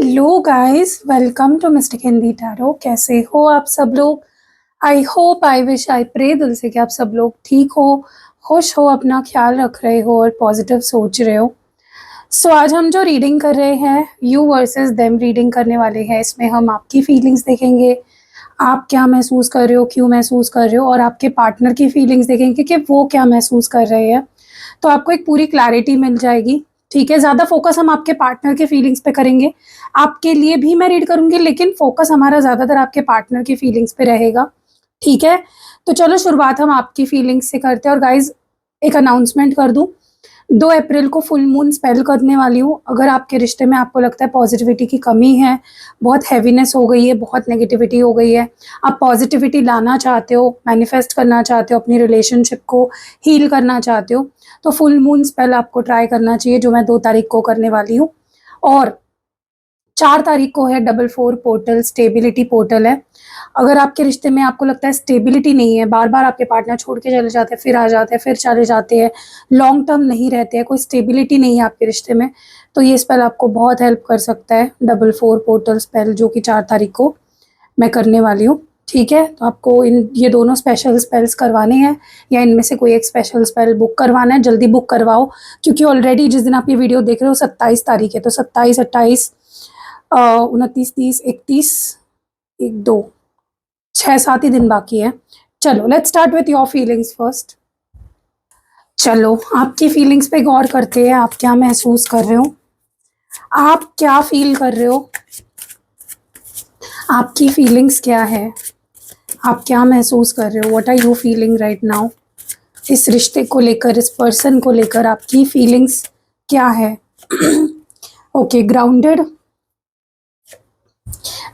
Hello guys, welcome to mister Hindi tarot. कैसे हो आप सब लोग? I hope, I wish, I pray दिल से कि आप सब लोग ठीक हो, खुश हो, अपना ख्याल रख रहे हो और पॉजिटिव सोच रहे हो। आज हम जो रीडिंग कर रहे हैं, यू वर्सेस देम रीडिंग करने वाले हैं। इसमें हम आपकी फीलिंग्स देखेंगे, आप क्या महसूस कर रहे हो, क्यों महसूस कर रहे हो, और आपके पार्टनर की फीलिंग्स देखेंगे कि वो क्या महसूस कर रहे हैं। तो आपको एक पूरी क्लैरिटी मिल जाएगी। ठीक है, ज़्यादा फोकस हम आपके पार्टनर के फीलिंग्स पे करेंगे। आपके लिए भी मैं रीड करूंगी, लेकिन फोकस हमारा ज़्यादातर आपके पार्टनर की फीलिंग्स पे रहेगा। ठीक है, तो चलो शुरुआत हम आपकी फीलिंग्स से करते हैं। और गाइज, एक अनाउंसमेंट कर दूं, 2 अप्रैल को फुल मून स्पेल करने वाली हूँ। अगर आपके रिश्ते में आपको लगता है पॉजिटिविटी की कमी है, बहुत हैवीनेस हो गई है, बहुत नेगेटिविटी हो गई है, आप पॉजिटिविटी लाना चाहते हो, मैनिफेस्ट करना चाहते हो, अपनी रिलेशनशिप को हील करना चाहते हो, तो फुल मून स्पेल आपको ट्राई करना चाहिए, जो मैं 2 तारीख को करने वाली हूँ। और 4 तारीख को है डबल 4 पोर्टल, स्टेबिलिटी पोर्टल है। अगर आपके रिश्ते में आपको लगता है स्टेबिलिटी नहीं है, बार बार आपके पार्टनर छोड़ के चले जाते हैं, फिर आ जाते हैं, फिर चले जाते हैं, लॉन्ग टर्म नहीं रहते हैं, कोई स्टेबिलिटी नहीं है आपके रिश्ते में, तो ये स्पेल आपको बहुत हेल्प कर सकता है। डबल 4 पोर्टल स्पेल, जो कि 4 तारीख को मैं करने वाली हूँ। ठीक है, तो आपको ये दोनों स्पेशल स्पेल्स करवाने हैं, या इनमें से कोई एक स्पेशल स्पेल बुक करवाना है। जल्दी बुक करवाओ, क्योंकि ऑलरेडी जिस दिन आप ये वीडियो देख रहे हो 27 तारीख है, तो 27, 28, 29, 30, 31, 1, 2, 6-7 ही दिन बाकी है। चलो, let's start with your feelings first. चलो, आपकी फीलिंग्स पे गौर करते हैं। आप क्या महसूस कर रहे हो, आप क्या फील कर रहे हो, आपकी फीलिंग्स क्या है, आप क्या महसूस कर रहे हो, what are you feeling right now. इस रिश्ते को लेकर, इस पर्सन को लेकर आपकी फीलिंग्स क्या है। Okay, grounded,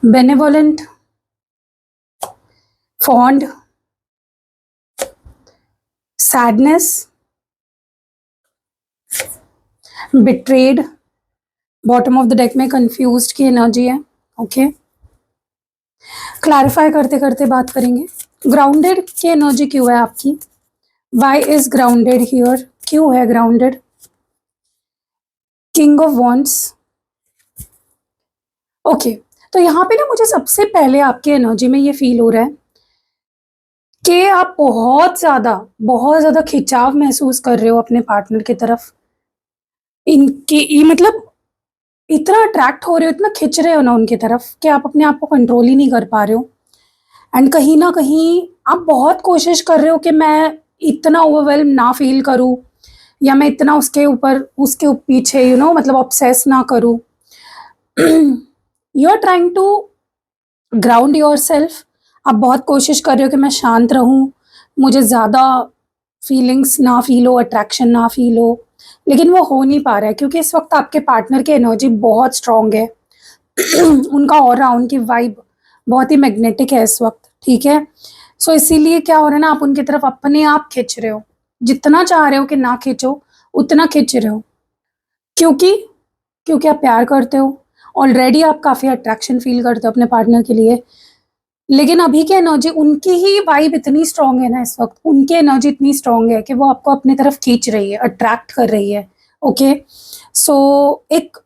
benevolent, fond, sadness, betrayed. Bottom of the deck में कंफ्यूज्ड की एनर्जी है। ओके, क्लैरिफाई करते करते बात करेंगे। ग्राउंडेड की एनर्जी क्यों है आपकी? Why is grounded here? क्यों है grounded? King of wands. Okay, तो यहाँ पे ना मुझे सबसे पहले आपके एनर्जी में ये फील हो रहा है कि आप बहुत ज्यादा खिंचाव महसूस कर रहे हो अपने पार्टनर की तरफ। इनके ये मतलब इतना अट्रैक्ट हो रहे हो, इतना खिंच रहे हो ना उनकी तरफ, कि आप अपने आप को कंट्रोल ही नहीं कर पा रहे हो। एंड कहीं ना कहीं आप बहुत कोशिश कर रहे हो कि मैं इतना ओवरवेल्म ना फील करूं, या मैं इतना उसके पीछे मतलब ऑब्सेस ना करूं। You are trying to ground yourself. आप बहुत कोशिश कर रहे हो कि मैं शांत रहूं, मुझे ज़्यादा फीलिंग्स ना फील हो, अट्रैक्शन ना फील हो, लेकिन वो हो नहीं पा रहा है, क्योंकि इस वक्त आपके पार्टनर की एनर्जी बहुत स्ट्रांग है। उनका ऑरा, उनकी वाइब बहुत ही मैग्नेटिक है इस वक्त। ठीक है, सो इसीलिए क्या हो रहा है ना, आप उनकी तरफ अपने आप खिंच रहे हो, जितना चाह रहे हो कि ना खींचो उतना खिंच रहे हो। क्योंकि क्योंकि आप प्यार करते हो, ऑलरेडी आप काफ़ी अट्रैक्शन फील करते हो अपने पार्टनर के लिए। लेकिन अभी की एनर्जी, उनकी ही वाइब इतनी स्ट्रांग है ना इस वक्त, उनकी एनर्जी इतनी स्ट्रांग है कि वो आपको अपनी तरफ खींच रही है, अट्रैक्ट कर रही है। ओके, सो एक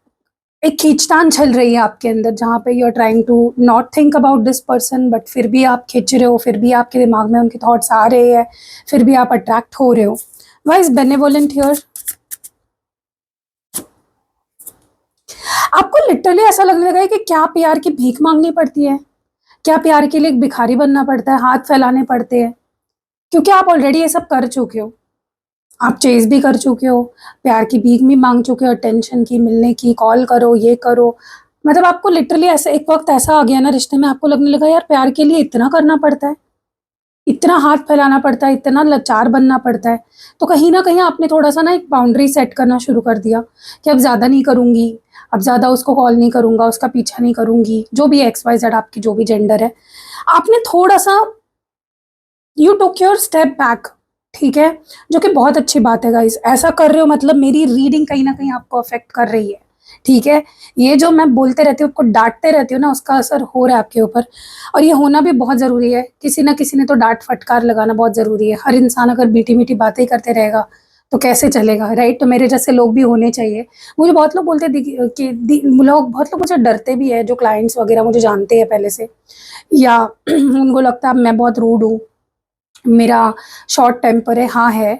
एक खींचतान चल रही है आपके अंदर, जहाँ पे you are trying to not think about this person, but फिर भी आप खींच रहे हो, फिर भी आपके दिमाग में उनके थॉट्स आ रहे हैं, फिर भी आप अट्रैक्ट हो रहे हो। Why is benevolent here? आपको लिटरली ऐसा लगने लगा है कि क्या प्यार की भीख मांगनी पड़ती है, क्या प्यार के लिए एक भिखारी बनना पड़ता है, हाथ फैलाने पड़ते हैं, क्योंकि आप ऑलरेडी ये सब कर चुके हो। आप चेज भी कर चुके हो, प्यार की भीख भी मांग चुके हो, अटेंशन की, मिलने की, कॉल करो, ये करो। मतलब आपको लिटरली ऐसे एक वक्त ऐसा आ गया ना रिश्ते में, आपको लगने लगा यार प्यार के लिए इतना करना पड़ता है, इतना हाथ फैलाना पड़ता है, इतना लाचार बनना पड़ता है। तो कहीं ना कहीं आपने थोड़ा सा ना एक बाउंड्री सेट करना शुरू कर दिया कि अब ज़्यादा नहीं करूँगी, अब ज़्यादा उसको कॉल नहीं करूँगा, उसका पीछा नहीं करूँगी, जो भी XYZ आपकी जो भी जेंडर है। आपने थोड़ा सा you took your step back. ठीक है, जो कि बहुत अच्छी बात है गाइस। ऐसा कर रहे हो मतलब मेरी रीडिंग कहीं ना कहीं आपको अफेक्ट कर रही है। ठीक है, ये जो मैं बोलते रहती हूँ, आपको डांटते रहती हूँ ना, उसका असर हो रहा है आपके ऊपर, और ये होना भी बहुत ज़रूरी है। किसी ना किसी ने तो डांट फटकार लगाना बहुत ज़रूरी है। हर इंसान अगर मीठी मीठी बातें ही करते रहेगा तो कैसे चलेगा, राइट? तो मेरे जैसे लोग भी होने चाहिए। मुझे बहुत लोग बोलते हैं बहुत लोग मुझसे डरते भी है, जो क्लाइंट्स वगैरह मुझे जानते हैं पहले से, या उनको लगता है मैं बहुत रूड हूँ, मेरा शॉर्ट टेम्पर है। हाँ है,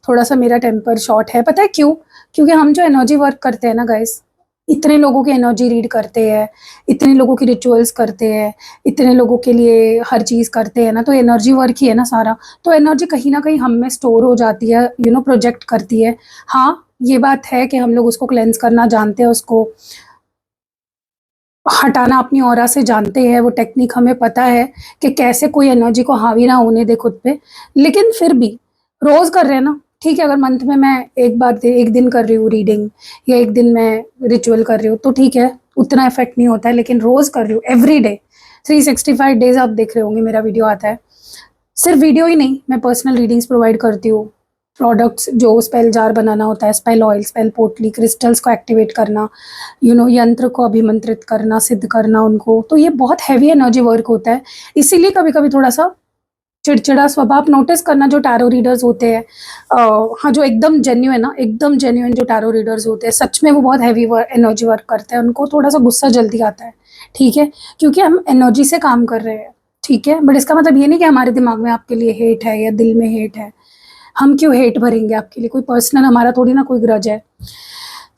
थोड़ा सा मेरा टेम्पर शॉर्ट है। पता है क्यों? क्योंकि हम जो एनर्जी वर्क करते हैं ना गाइस, इतने लोगों की एनर्जी रीड करते हैं, इतने लोगों की रिचुअल्स करते हैं, इतने लोगों के लिए हर चीज़ करते हैं ना, तो एनर्जी वर्क ही है ना सारा। तो एनर्जी कहीं ना कहीं हम में स्टोर हो जाती है, प्रोजेक्ट करती है। हाँ, ये बात है कि हम लोग उसको क्लेंस करना जानते हैं, उसको हटाना अपनी ऑरा से जानते हैं, वो टेक्निक हमें पता है कि कैसे कोई एनर्जी को हावी ना होने दे खुद पे। लेकिन फिर भी रोज़ कर रहे हैं ना, ठीक है, अगर मंथ में मैं एक दिन कर रही हूँ रीडिंग, या एक दिन मैं रिचुअल कर रही हूँ, तो ठीक है, उतना इफेक्ट नहीं होता है। लेकिन रोज़ कर रही हूँ, एवरी डे 365 डेज आप देख रहे होंगे मेरा वीडियो आता है। सिर्फ वीडियो ही नहीं, मैं पर्सनल रीडिंग्स प्रोवाइड करती हूँ, प्रोडक्ट्स, जो स्पेल जार बनाना होता है, स्पेल ऑयल, स्पेल पोटली, क्रिस्टल्स को एक्टिवेट करना, यंत्र को अभिमंत्रित करना, सिद्ध करना उनको, तो ये बहुत हैवी एनर्जी वर्क होता है। इसीलिए कभी कभी थोड़ा सा चिड़चिड़ा स्वभाव नोटिस करना जो टैरो रीडर्स होते हैं। हाँ, जो एकदम जेन्युइन ना, एकदम जेन्युइन जो टैरो रीडर्स होते हैं, सच में वो बहुत हैवी एनर्जी वर्क करते हैं, उनको थोड़ा सा गुस्सा जल्दी आता है, ठीक है, क्योंकि हम एनर्जी से काम कर रहे हैं, ठीक है। बट इसका मतलब ये नहीं कि हमारे दिमाग में आपके लिए हेट है या दिल में हेट है। हम क्यों हेट भरेंगे आपके लिए? कोई पर्सनल हमारा थोड़ी ना कोई ग्रज है।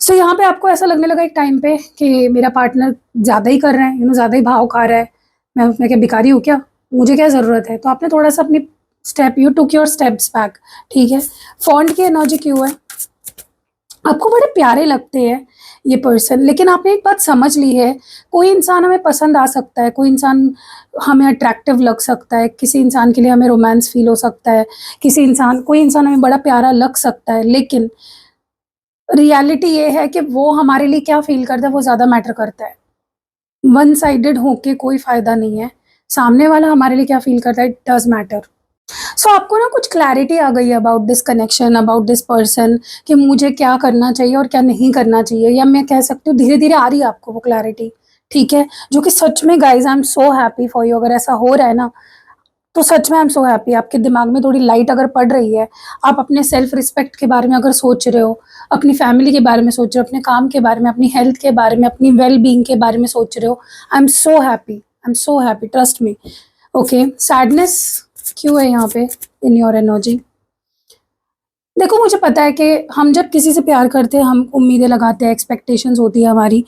सो यहाँ पे आपको ऐसा लगने लगा एक टाइम पे कि मेरा पार्टनर ज़्यादा ही कर रहा है, ज़्यादा ही भाव खा रहा है, मैं क्या भिखारी हूँ क्या? मुझे क्या ज़रूरत है? तो आपने थोड़ा सा अपनी you took your steps back, ठीक है। फॉन्ट की एनर्जी क्यों है? आपको बड़े प्यारे लगते हैं ये पर्सन, लेकिन आपने एक बात समझ ली है, कोई इंसान हमें पसंद आ सकता है, कोई इंसान हमें अट्रैक्टिव लग सकता है, किसी इंसान के लिए हमें रोमांस फील हो सकता है, कोई इंसान हमें बड़ा प्यारा लग सकता है, लेकिन रियलिटी ये है कि वो हमारे लिए क्या फील करता है वो ज़्यादा मैटर करता है। वन साइडेड होके कोई फ़ायदा नहीं है, सामने वाला हमारे लिए क्या फील करता है, इट डज़ मैटर। सो आपको ना कुछ क्लैरिटी आ गई about this connection, about this person, कि मुझे क्या करना चाहिए और क्या नहीं करना चाहिए, या मैं कह सकती हूँ धीरे धीरे आ रही है आपको वो क्लैरिटी, ठीक है, जो कि सच में guys I am so happy for you. अगर ऐसा हो रहा है ना, तो सच में आई एम सो हैप्पी। आपके दिमाग में थोड़ी लाइट अगर पड़ रही है, आप अपने सेल्फ रिस्पेक्ट के बारे में अगर सोच रहे हो, अपनी फैमिली के बारे में सोच रहे हो, अपने काम के बारे में, अपनी हेल्थ के बारे में, अपनी वेल बीइंग के बारे में सोच रहे हो, I am so happy, I am so happy, trust me. Okay, sadness क्यों है यहाँ पे इन योर एनर्जी? देखो, मुझे पता है कि हम जब किसी से प्यार करते हैं, हम उम्मीदें लगाते हैं, एक्सपेक्टेशंस होती है हमारी।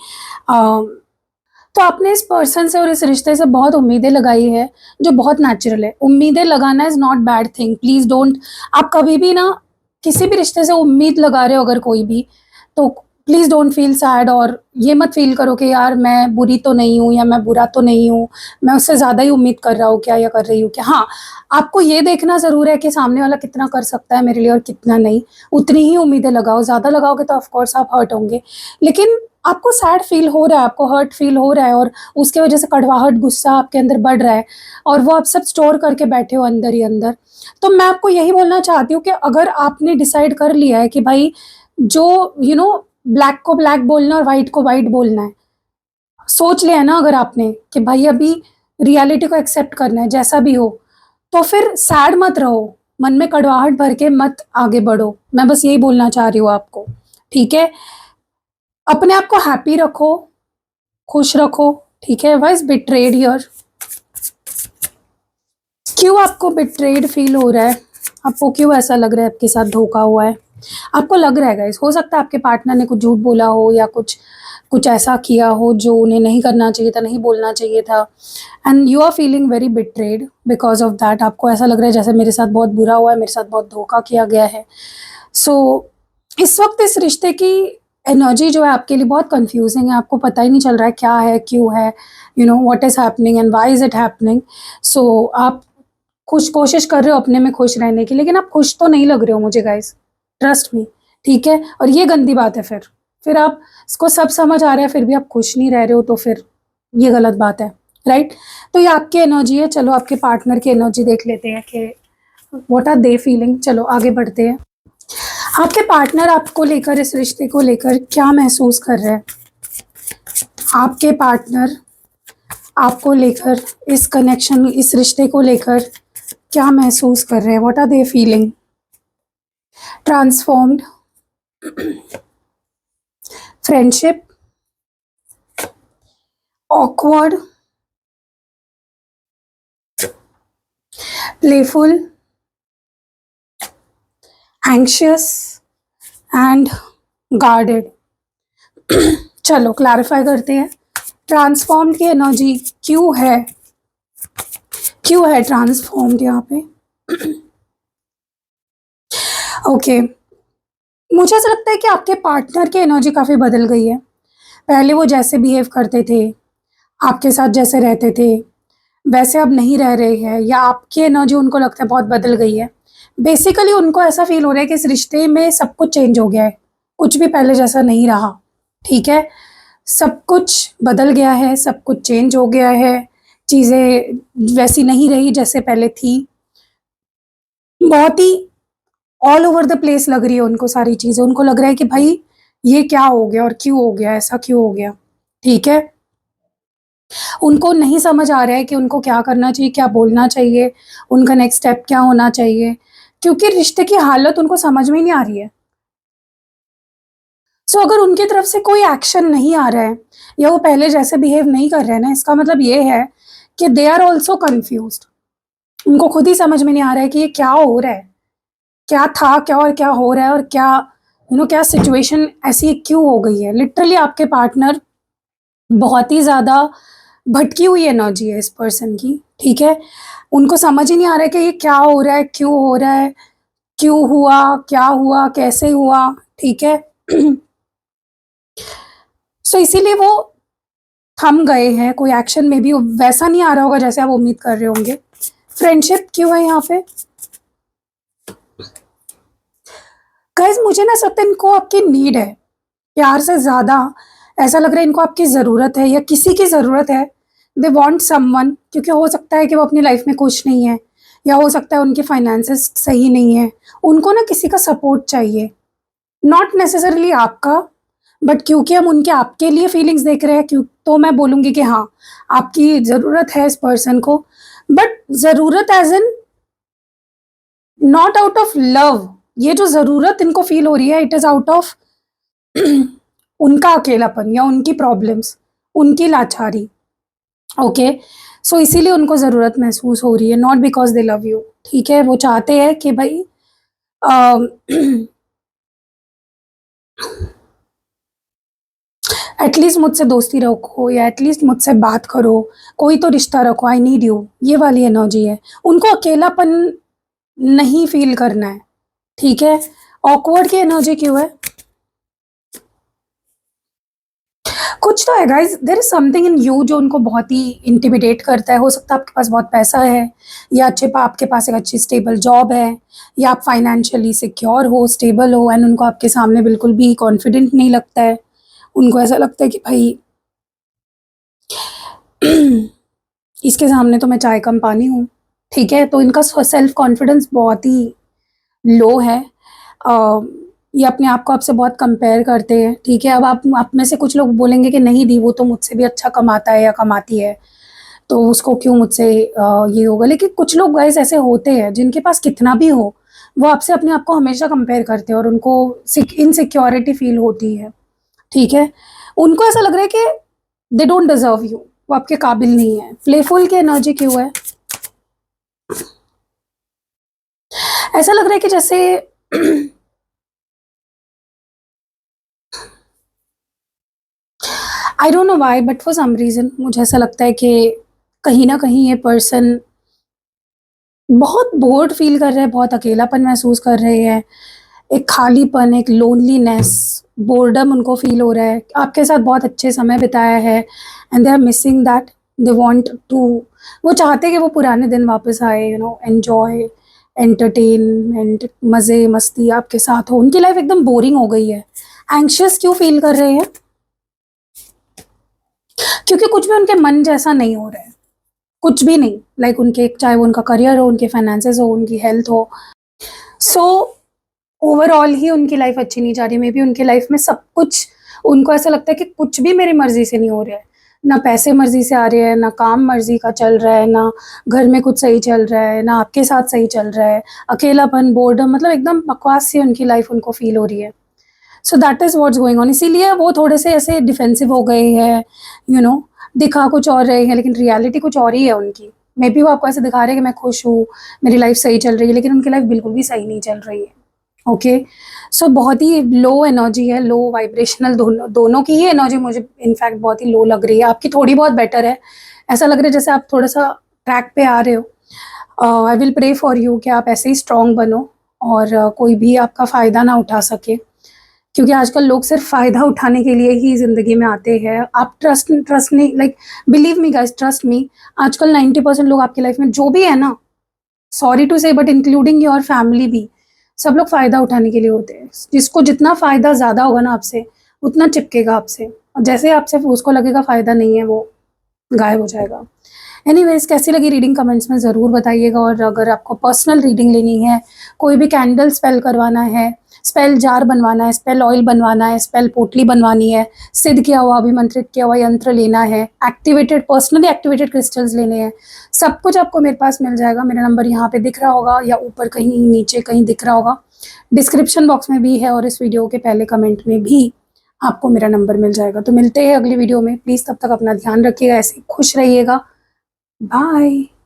तो आपने इस पर्सन से और इस रिश्ते से बहुत उम्मीदें लगाई है, जो बहुत नेचुरल है। उम्मीदें लगाना is not bad thing, please don't. आप कभी भी ना किसी भी रिश्ते से उम्मीद लगा रहे हो अगर कोई भी, तो प्लीज़ डोंट फील सैड, और ये मत फील करो कि यार मैं बुरी तो नहीं हूँ या मैं बुरा तो नहीं हूँ, मैं उससे ज़्यादा ही उम्मीद कर रहा हूँ क्या या कर रही हूँ क्या। हाँ, आपको ये देखना ज़रूर है कि सामने वाला कितना कर सकता है मेरे लिए और कितना नहीं, उतनी ही उम्मीदें लगाओ। ज़्यादा लगाओगे तो ऑफकोर्स आप हर्ट होंगे, लेकिन आपको सैड फील हो रहा है, आपको हर्ट फील हो रहा है, और उसके वजह से कड़वाहट, गुस्सा आपके अंदर बढ़ रहा है, और वो आप सब स्टोर करके बैठे हो अंदर ही अंदर। तो मैं आपको यही बोलना चाहती हूँ कि अगर आपने डिसाइड कर लिया है कि भाई, जो ब्लैक को ब्लैक बोलना है और वाइट को वाइट बोलना है, सोच लिया है ना अगर आपने कि भाई अभी रियलिटी को एक्सेप्ट करना है जैसा भी हो, तो फिर सैड मत रहो, मन में कड़वाहट भर के मत आगे बढ़ो। मैं बस यही बोलना चाह रही हूँ आपको, ठीक है। अपने आप को हैप्पी रखो, खुश रखो, ठीक है। वाइज बिट्रेड हियर, क्यों आपको बिट्रेड फील हो रहा है? आपको क्यों ऐसा लग रहा है आपके साथ धोखा हुआ है? आपको लग रहा है गाइस, हो सकता है आपके पार्टनर ने कुछ झूठ बोला हो, या कुछ कुछ ऐसा किया हो जो उन्हें नहीं करना चाहिए था, नहीं बोलना चाहिए था, and you are feeling very betrayed because of that. आपको ऐसा लग रहा है जैसे मेरे साथ बहुत बुरा हुआ है, मेरे साथ बहुत धोखा किया गया है। इस वक्त इस रिश्ते की एनर्जी जो है आपके लिए बहुत कंफ्यूजिंग है, आपको पता ही नहीं चल रहा है क्या है, क्यों है, what is happening and why is it happening. आप कोशिश कर रहे हो अपने में खुश रहने की, लेकिन आप खुश तो नहीं लग रहे हो मुझे गाइस, ट्रस्ट मी, ठीक है। और ये गंदी बात है। फिर आप इसको सब समझ आ रहा है, फिर भी आप खुश नहीं रह रहे हो, तो फिर ये गलत बात है, राइट। तो ये आपकी एनर्जी है। चलो आपके पार्टनर की एनर्जी देख लेते हैं कि व्हाट आर दे फीलिंग। चलो आगे बढ़ते हैं। आपके पार्टनर आपको लेकर, इस रिश्ते को लेकर क्या महसूस कर रहे हैं? आपके पार्टनर आपको लेकर, इस कनेक्शन, इस रिश्ते को लेकर क्या महसूस कर रहे हैं? What are they feeling? Transformed, friendship, awkward, playful, anxious and guarded. चलो क्लैरिफाई करते हैं, ट्रांसफॉर्म्ड की एनर्जी क्यों है ट्रांसफॉर्म्ड यहाँ पे। ओके मुझे ऐसा लगता है कि आपके पार्टनर की एनर्जी काफ़ी बदल गई है। पहले वो जैसे बिहेव करते थे, आपके साथ जैसे रहते थे, वैसे अब नहीं रह रहे हैं, या आपकी एनर्जी उनको लगता है बहुत बदल गई है। बेसिकली उनको ऐसा फील हो रहा है कि इस रिश्ते में सब कुछ चेंज हो गया है, कुछ भी पहले जैसा नहीं रहा। ठीक है, सब कुछ बदल गया है, सब कुछ चेंज हो गया है, चीज़ें वैसी नहीं रही जैसे पहले थी। बहुत ही ऑल ओवर द प्लेस लग रही है उनको सारी चीज़ें। उनको लग रहा है कि भाई ये क्या हो गया और क्यों हो गया, ऐसा क्यों हो गया। ठीक है, उनको नहीं समझ आ रहा है कि उनको क्या करना चाहिए, क्या बोलना चाहिए, उनका नेक्स्ट स्टेप क्या होना चाहिए, क्योंकि रिश्ते की हालत उनको समझ में नहीं आ रही है। सो अगर उनकी तरफ से कोई एक्शन नहीं आ रहा है या वो पहले जैसे बिहेव नहीं कर रहे हैं ना, इसका मतलब ये है कि दे आर ऑल्सो कन्फ्यूज्ड। उनको खुद ही समझ में नहीं आ रहा है कि ये क्या हो रहा है, क्या था क्या और क्या हो रहा है, और क्या क्या सिचुएशन ऐसी क्यों हो गई है। लिटरली आपके पार्टनर बहुत ही ज़्यादा भटकी हुई एनर्जी है इस पर्सन की। ठीक है, उनको समझ ही नहीं आ रहा है कि ये क्या हो रहा है, क्यों हो रहा है, क्यों हुआ, क्या हुआ, कैसे हुआ। ठीक है, सो इसीलिए वो थम गए हैं, कोई एक्शन में भी वैसा नहीं आ रहा होगा जैसे आप उम्मीद कर रहे होंगे। फ्रेंडशिप क्यों है यहाँ पे गाइस, मुझे ना लगता है इनको आपकी नीड है, प्यार से ज़्यादा ऐसा लग रहा है इनको आपकी ज़रूरत है या किसी की ज़रूरत है। दे वांट समवन, क्योंकि हो सकता है कि वो अपनी लाइफ में खुश नहीं है, या हो सकता है उनके फाइनेंसेस सही नहीं है, उनको ना किसी का सपोर्ट चाहिए। नॉट नेसेसरली आपका, बट क्योंकि हम उनके आपके लिए फीलिंग्स देख रहे हैं, क्यों तो मैं बोलूँगी कि हाँ आपकी ज़रूरत है इस पर्सन को, बट ज़रूरत as in not out of love. ये जो ज़रूरत इनको फील हो रही है, इट इज़ आउट ऑफ उनका अकेलापन या उनकी प्रॉब्लम्स, उनकी लाचारी। ओके, सो इसीलिए उनको ज़रूरत महसूस हो रही है, not because they love you. ठीक है, वो चाहते हैं कि भाई एटलीस्ट मुझसे दोस्ती रखो, या एटलीस्ट मुझसे बात करो, कोई तो रिश्ता रखो, आई नीड यू, ये वाली एनर्जी है। उनको अकेलापन नहीं फील करना है। ठीक है, ऑकवर्ड की एनर्जी क्यों है, कुछ तो है guys, there is something in you जो उनको बहुत ही इंटिमिडेट करता है। हो सकता है आपके पास बहुत पैसा है, या आपके पास एक अच्छी स्टेबल जॉब है, या आप फाइनेंशियली सिक्योर हो, स्टेबल हो, एंड उनको आपके सामने बिल्कुल भी कॉन्फिडेंट नहीं लगता है। उनको ऐसा लगता है कि भाई इसके सामने तो मैं चाय कम पानी हूँ। ठीक है, तो इनका सेल्फ कॉन्फिडेंस बहुत ही लो है। ये अपने आप को आपसे बहुत कंपेयर करते हैं। ठीक है, अब आप में से कुछ लोग बोलेंगे कि नहीं दी, वो तो मुझसे भी अच्छा कमाता है या कमाती है, तो उसको क्यों मुझसे ये होगा। लेकिन कुछ लोग गाइस ऐसे होते हैं जिनके पास कितना भी हो, वो आपसे अपने आप को हमेशा कंपेयर करते हैं और उनको इनसिक्योरिटी फील होती है। ठीक है, उनको ऐसा लग रहा है कि दे डोंट डिजर्व यू, वो आपके काबिल नहीं है। प्लेफुल की एनर्जी क्यों है, ऐसा लग रहा है कि जैसे I don't know why, but for some reason मुझे ऐसा लगता है कि कहीं न कहीं ये पर्सन बहुत बोर्ड फ़ील कर रहे हैं, बहुत अकेलापन महसूस कर रहे हैं। एक खालीपन, एक लोनलीनेस, बोर्डम उनको फ़ील हो रहा है। आपके साथ बहुत अच्छे समय बिताया है, and they are missing that. They want to, वो चाहते हैं कि वो पुराने दिन वापस आए, एन्जॉय, एंटरटेनमेंट, मज़े, मस्ती आपके साथ हो। उनकी लाइफ़ एकदम बोरिंग हो गई है। एंग्शियस क्यों फ़ील कर रहे हैं, क्योंकि कुछ भी उनके मन जैसा नहीं हो रहा है, कुछ भी नहीं। लाइक उनके, चाहे वो उनका करियर हो, उनके फाइनेंसेस हो, उनकी हेल्थ हो, सो ओवरऑल ही उनकी लाइफ अच्छी नहीं जा रही। मे बी उनकी लाइफ में सब कुछ, उनको ऐसा लगता है कि कुछ भी मेरी मर्जी से नहीं हो रहा है। ना पैसे मर्जी से आ रहे हैं, ना काम मर्जी का चल रहा है, ना घर में कुछ सही चल रहा है, ना आपके साथ सही चल रहा है, अकेलापन, बोर्डम, मतलब एकदम बकवास सी उनकी लाइफ उनको फील हो रही है। So that is what's going on. इसीलिए वो थोड़े से ऐसे डिफेंसिव हो गए हैं, यू नो, दिखा कुछ और रहे हैं लेकिन रियलिटी कुछ और ही है उनकी। मे बी वो आपको ऐसे दिखा रहे हैं कि मैं खुश हूँ, मेरी लाइफ सही चल रही है, लेकिन उनकी लाइफ बिल्कुल भी सही नहीं चल रही है। ओके, सो बहुत ही लो एनर्जी है, लो वाइब्रेशनल, दोनों दोनों की ही एनर्जी मुझे इनफैक्ट बहुत ही लो लग रही है। आपकी थोड़ी बहुत बेटर है, ऐसा लग रहा है जैसे आप थोड़ा सा ट्रैक पे आ रहे हो। I will pray for you कि आप ऐसे ही स्ट्रांग बनो और कोई भी आपका फ़ायदा ना उठा सके, क्योंकि आजकल लोग सिर्फ फ़ायदा उठाने के लिए ही ज़िंदगी में आते हैं। आप ट्रस्ट ट्रस्ट नहीं, like believe me guys, trust me, आजकल 90% लोग आपकी लाइफ में जो भी है ना, सॉरी टू से बट इंक्लूडिंग योर फैमिली भी, सब लोग फ़ायदा उठाने के लिए होते हैं। जिसको जितना फ़ायदा ज़्यादा होगा ना आपसे, उतना चिपकेगा आपसे, और जैसे आपसे उसको लगेगा फ़ायदा नहीं है, वो गायब हो जाएगा। एनीवेज़, कैसी लगी रीडिंग कमेंट्स में ज़रूर बताइएगा। और अगर आपको पर्सनल रीडिंग लेनी है, कोई भी कैंडल स्पेल करवाना है, स्पेल जार बनवाना है, स्पेल ऑयल बनवाना है, स्पेल पोटली बनवानी है, सिद्ध किया हुआ, अभिमंत्रित किया हुआ यंत्र लेना है, एक्टिवेटेड, पर्सनली एक्टिवेटेड क्रिस्टल्स लेने हैं, सब कुछ आपको मेरे पास मिल जाएगा। मेरा नंबर यहाँ पे दिख रहा होगा या ऊपर कहीं नीचे कहीं दिख रहा होगा, डिस्क्रिप्शन बॉक्स में भी है, और इस वीडियो के पहले कमेंट में भी आपको मेरा नंबर मिल जाएगा। तो मिलते हैं अगली वीडियो में। प्लीज़ तब तक अपना ध्यान रखिएगा, ऐसे खुश रहिएगा। बाय।